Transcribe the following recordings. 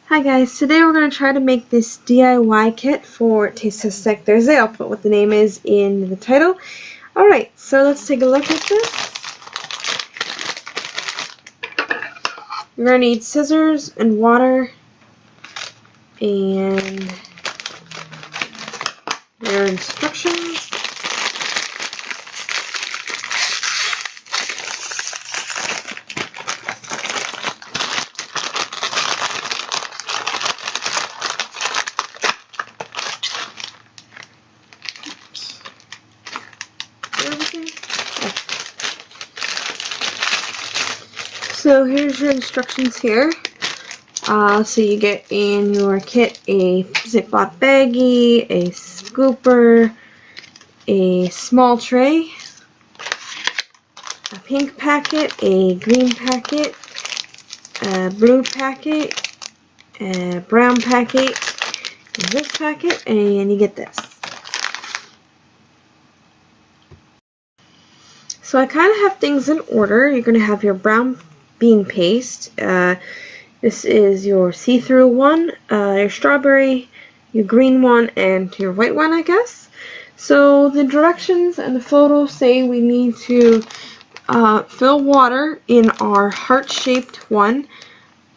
Hi guys, today we're going to try to make this DIY kit for Taste Test Tech Thursday. I'll put what the name is in the title. Alright, so let's take a look at this. You're going to need scissors and water and your instructions. So here's your instructions here. So you get in your kit a Ziploc baggie, a scooper, a small tray, a pink packet, a green packet, a blue packet, a brown packet, and this packet, and you get this. So I kind of have things in order. You're going to have your brown bean paste. This is your see-through one, your strawberry, your green one, and your white one, I guess. So the directions and the photos say we need to fill water in our heart-shaped one.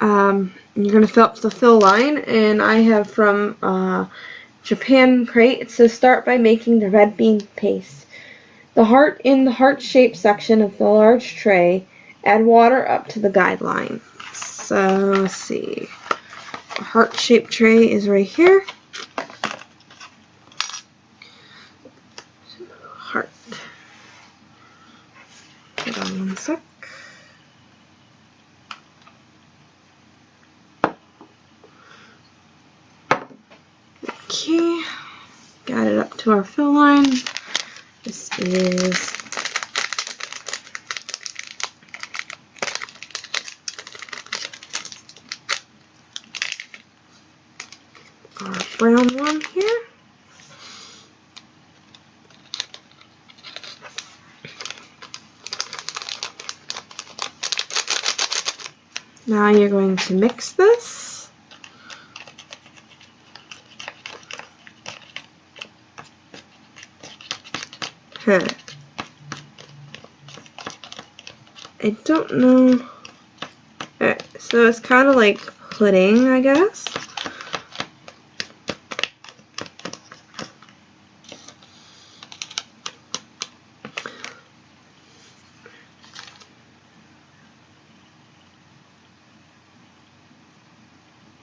You're going to fill up the fill line, and I have from Japan Crate. It says start by making the red bean paste. The heart in the heart-shaped section of the large tray. Add water up to the guideline. So let's see. The heart-shaped tray is right here. Heart. Hold on one sec. Okay. Got it up to our fill line. This is our brown one here. Now you're going to mix this. I don't know. So it's kind of like pudding, I guess.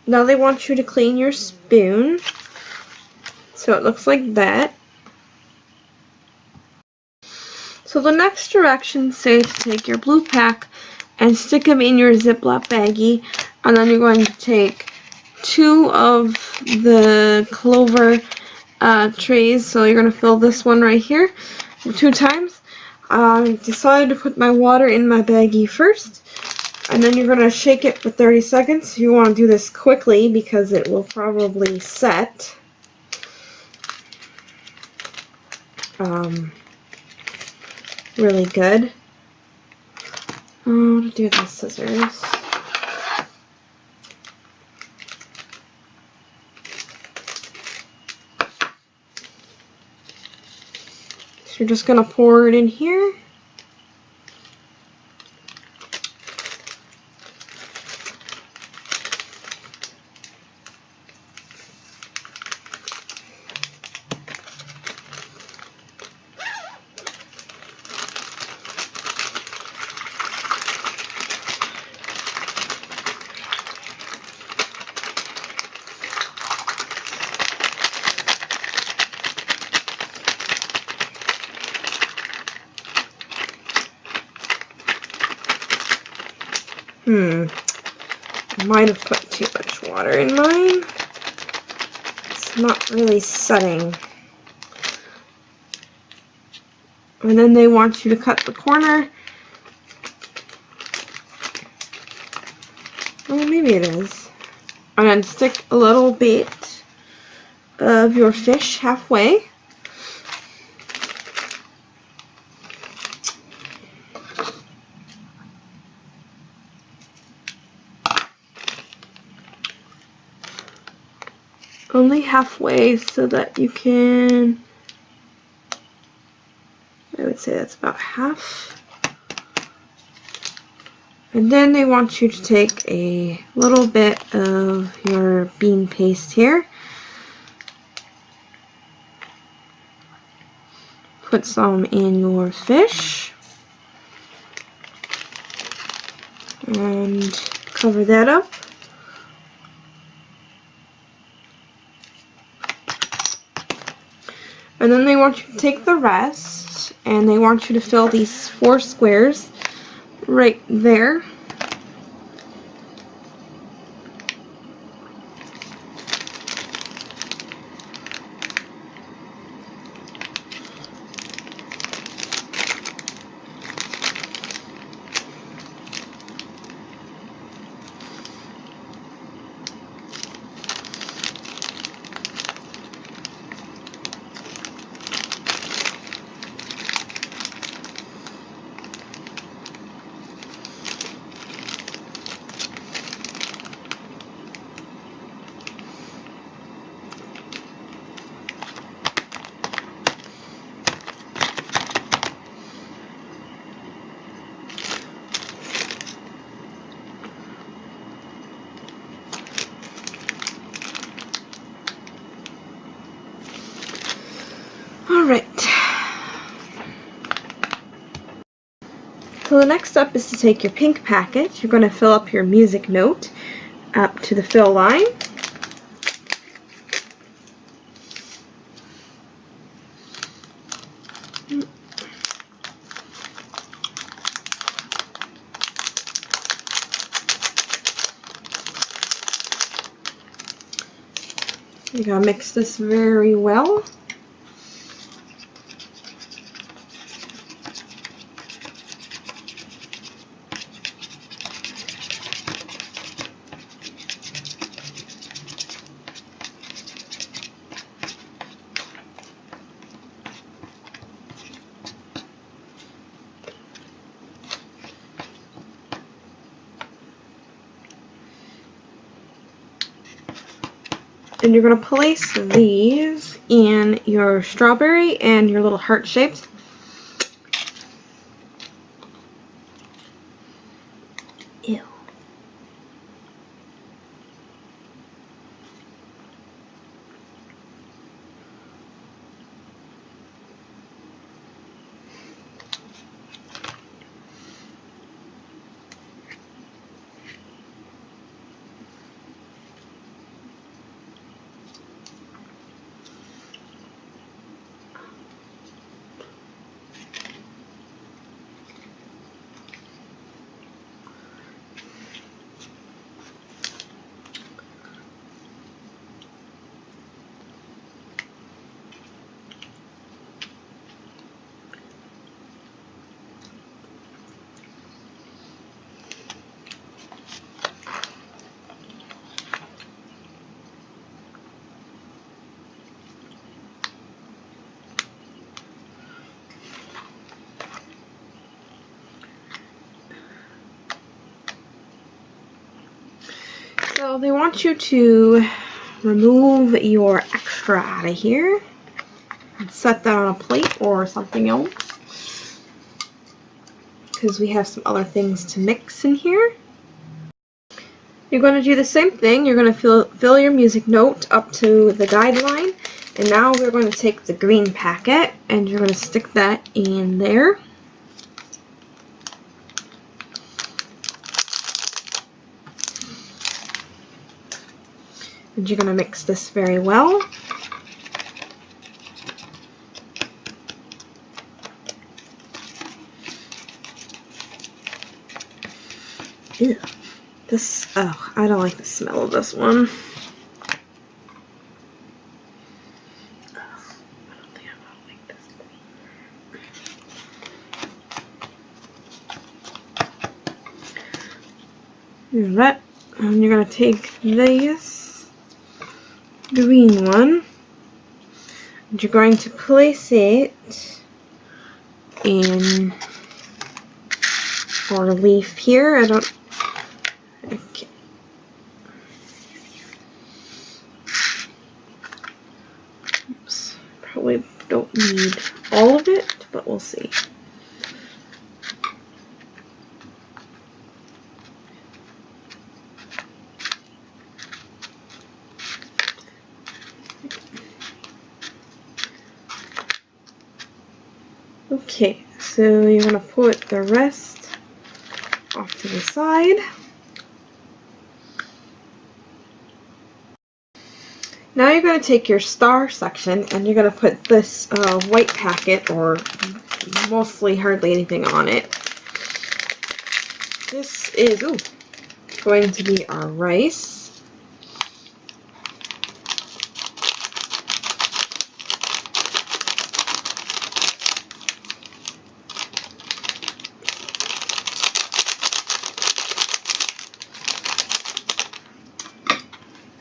Now they want you to clean your spoon. So it looks like that. So the next directions say to take your blue pack and stick them in your Ziploc baggie, and then you're going to take 2 of the clover trays. So you're going to fill this one right here 2 times. I decided to put my water in my baggie first, and then you're going to shake it for 30 seconds. You want to do this quickly because it will probably set. Really good. Oh, to do the scissors. So you're just gonna pour it in here. I might have put too much water in mine. It's not really setting. And then they want you to cut the corner. Well, maybe it is. And then stick a little bit of your fish halfway. only halfway so that you can, I would say that's about half. And then they want you to take a little bit of your bean paste here. Put some in your fish. And cover that up. And then they want you to take the rest and they want you to fill these 4 squares right there. Alright, so the next step is to take your pink packet. You're going to fill up your music note up to the fill line. You gotta mix this very well. And you're going to place these in your strawberry and your little heart shapes. Ew. So they want you to remove your extra out of here and set that on a plate or something else, because we have some other things to mix in here. You're going to do the same thing. You're going to fill your music note up to the guideline, and now we're going to take the green packet and you're going to stick that in there. And you're going to mix this very well. Ew. I don't like the smell of this one. That, and you're going to take this green one and you're going to place it in our leaf here. Okay. Don't need all of it, but we'll see. Okay, so you're going to put the rest off to the side. Now you're going to take your star section and you're going to put this white packet, or mostly hardly anything on it. This is going to be our rice.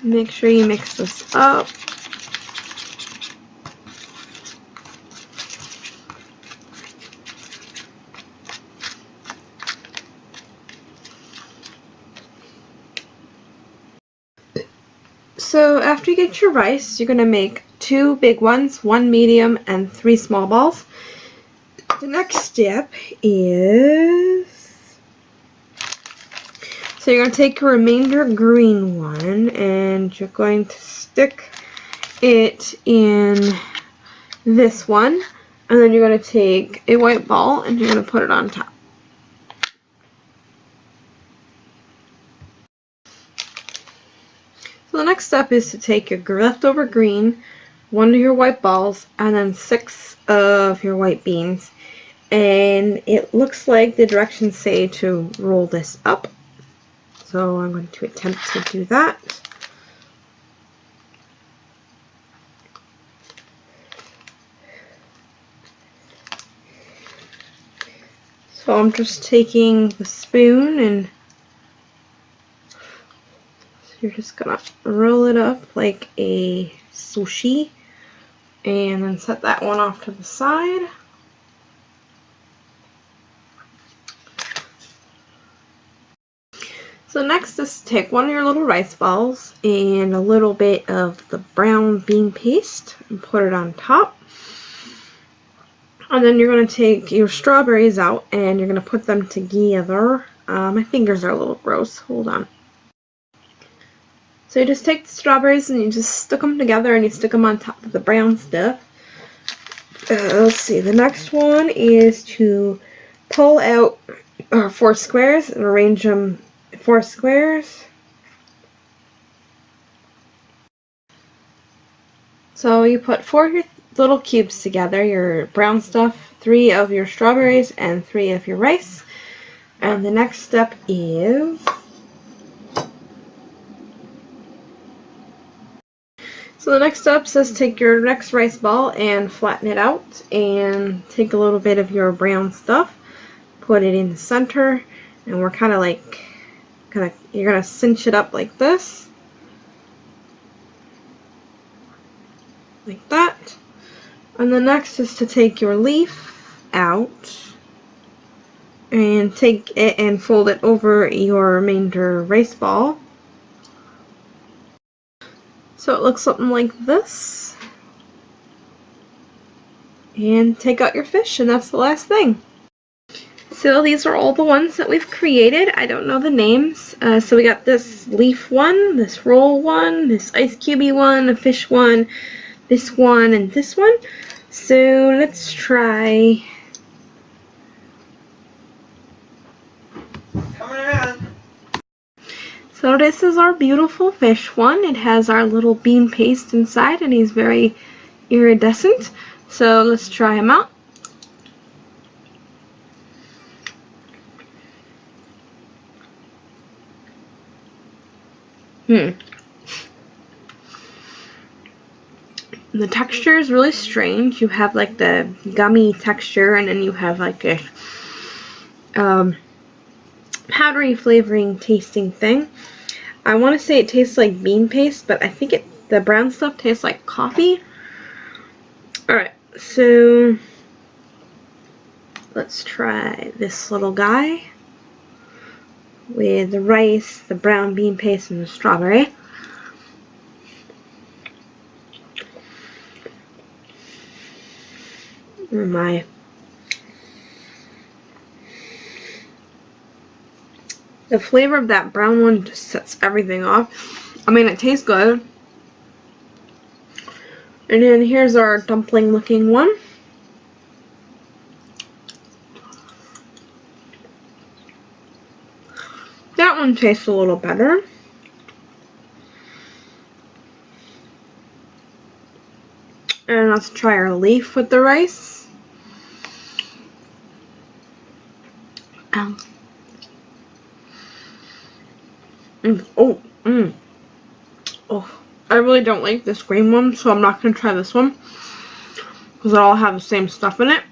Make sure you mix this up. So after you get your rice, you're going to make 2 big ones, 1 medium, and 3 small balls. The next step is, so you're going to take your remainder green one and you're going to stick it in this one, and then you're going to take a white ball and you're going to put it on top. So the next step is to take your leftover green, 1 of your white balls, and then 6 of your white beans. And it looks like the directions say to roll this up. So I'm going to attempt to do that. So I'm just taking the spoon, and so you're just going to roll it up like a sushi and then set that one off to the side. So next is take 1 of your little rice balls and a little bit of the brown bean paste and put it on top. And then you're going to take your strawberries out and you're going to put them together. My fingers are a little gross. Hold on. So you just take the strawberries and you just stick them together and you stick them on top of the brown stuff. Let's see. The next one is to pull out 4 squares and arrange them 4 squares. So you put 4 of your little cubes together, your brown stuff, 3 of your strawberries, and 3 of your rice. And the next step is, so the next step says take your next rice ball and flatten it out, and take a little bit of your brown stuff, put it in the center, and we're kind of like, you're going to cinch it up like this. Like that. And the next is to take your leaf out and take it and fold it over your remainder rice ball. So it looks something like this. And take out your fish, and that's the last thing. So these are all the ones that we've created. I don't know the names. So we got this leaf one, this roll one, this ice cubey one, a fish one, this one, and this one. So let's try. Coming around. So this is our beautiful fish one. It has our little bean paste inside, and he's very iridescent. So let's try him out. The texture is really strange. You have like the gummy texture, and then you have like a powdery flavoring tasting thing. I want to say it tastes like bean paste, but I think the brown stuff tastes like coffee. Alright, so let's try this little guy with the rice, the brown bean paste, and the strawberry. my. The flavor of that brown one just sets everything off. I mean, it tastes good. And then here's our dumpling looking one. That one tastes a little better. And let's try our leaf with the rice. Oh, I really don't like this green one, so I'm not going to try this one because they all have the same stuff in it.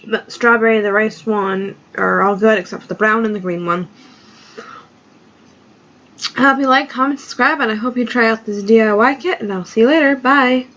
The strawberry, the rice one are all good except for the brown and the green one. I hope you like, comment, subscribe, and I hope you try out this DIY kit, and I'll see you later. Bye!